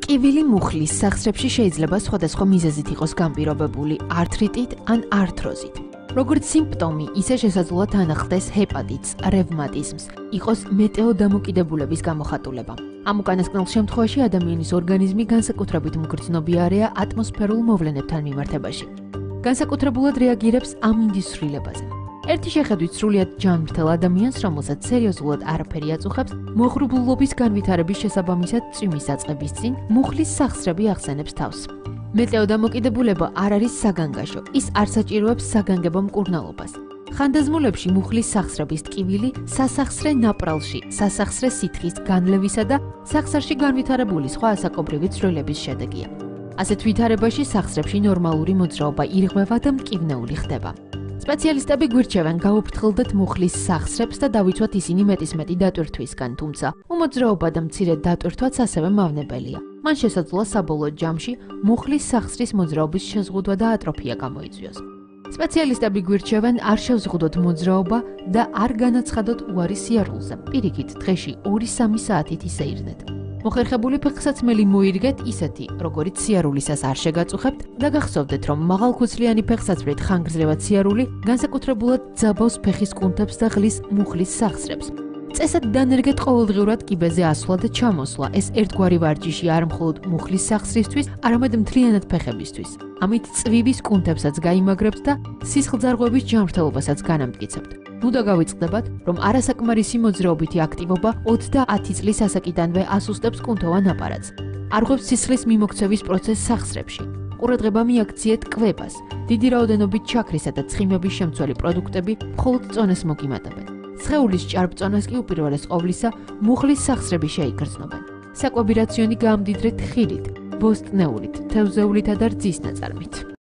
ტკივილი მუხლის სახსრებში შეიძლება სხვადასხვა მიზეზით იყოს განპირობებული arthritit ან arthrosit. როგორც სიმპტომი, ისე შესაძლოა თანახმდეს ჰეპატიტს, რევმატიზმს, იყოს მეტეოდამოკიდებულების გამოხატულება. ამ უკანასკნელ შემთხვევაში ადამიანის ორგანიზმი განსაკუთრებით მგრძნობიარეა ატმოსფერულ მოვლენებთან მიმართებაში. განსაკუთრებულად რეაგირებს ამ ინდისრულებაზე. ერთი შეხედვით სრულიად ჯანმრთელ ადამიანს, რომელსაც სერიოზულად არაფერი აწუხებს, მოღრუბლობის განვითარების შესაბამისად წვიმის დაწყების წინ მუხლის სახსრები ახსენებს თავს. მეტეოდამოკიდებულება არ არის საგანგაშო, ის არ საჭიროებს საგანგებო მკურნალობას. ხანდაზმულებში მუხლის სახსრების ტკივილი სასახსრე ნაპრალში, სასახსრე სითხის განლევისა და სახსრში განვითარებული სხვა ასაკობრივი ცვლილების შედეგია. ასეთ ვითარებაში სახსრებში ნორმალური მოძრაობა ირღვევა და მტკივნეული ხდება. სპეციალისტები გვირჩევენ გავუფრთხილდეთ მუხლის სახსრებს და დავიცვათ ისინი მეტისმეტი დატვირთვისგან, თუმცა უმოძრაობა და მცირე დატვირთვაც ასევე მავნებელია. მან შესაძლოა საბოლოო ჯამში მუხლის სახსრის მოძრაობის შეზღუდვა და ატროფია გამოიწვიოს. სპეციალისტები გვირჩევენ არ შევზღუდოთ მოძრაობა და არ განაცხადოთ უარი სიარულზე. პირიქით, დღეში 2-3 საათით ისეირნეთ. მოხერხებული ფეხსაცმელი მოირგეთ ისეთი, როგორიც სიარულისას არ შეგაწუხებთ და გახსოვდეთ, რომ მაღალქუცლიანი ფეხსაცმლით ხანგრძლივად სიარული განსაკუთრებულად ძაბავს ფეხის კუნთებს და ღლის მუხლის სახსრებს. წესად დანერგეთ ყოველდღიურად კიბეზე ასვლა და ჩამოსვლა. ეს ერთგვარი ვარჯიში არ მხოლოდ მუხლის სახსრისთვის, არამედ მთლიანად ფეხებისთვის. ამით წვივის კუნთებსაც გაიმაგრებთ და სისხლძარღვების ჯანმრთელობასაც განამტკიცებთ. ნუ დაგავიწყდებათ, რომ არასაკმარისი მოძრაობითი აქტივობა 30 წლის ასაკიდანვე ასუსტებს კუნთოვან აპარატს. არღვევს სისხლის მიმოქცევის პროცესს სახსრებში. ყურადღება მიაქციეთ კვებას. დიდი რაოდენობით ჩაქრისა და ცხიმების შემცველი პროდუქტები მხოლოდ წონას მოგიმატებენ. სხეულის ჭარბწონას კი უპირველეს ყოვლისა მუხლის სახსრები შეიგრძნობენ. საკვები რაციონი გაამდიდრეთ ხილით, ბოსტნეულით, თევზეულითა და რძის ნაწარმით.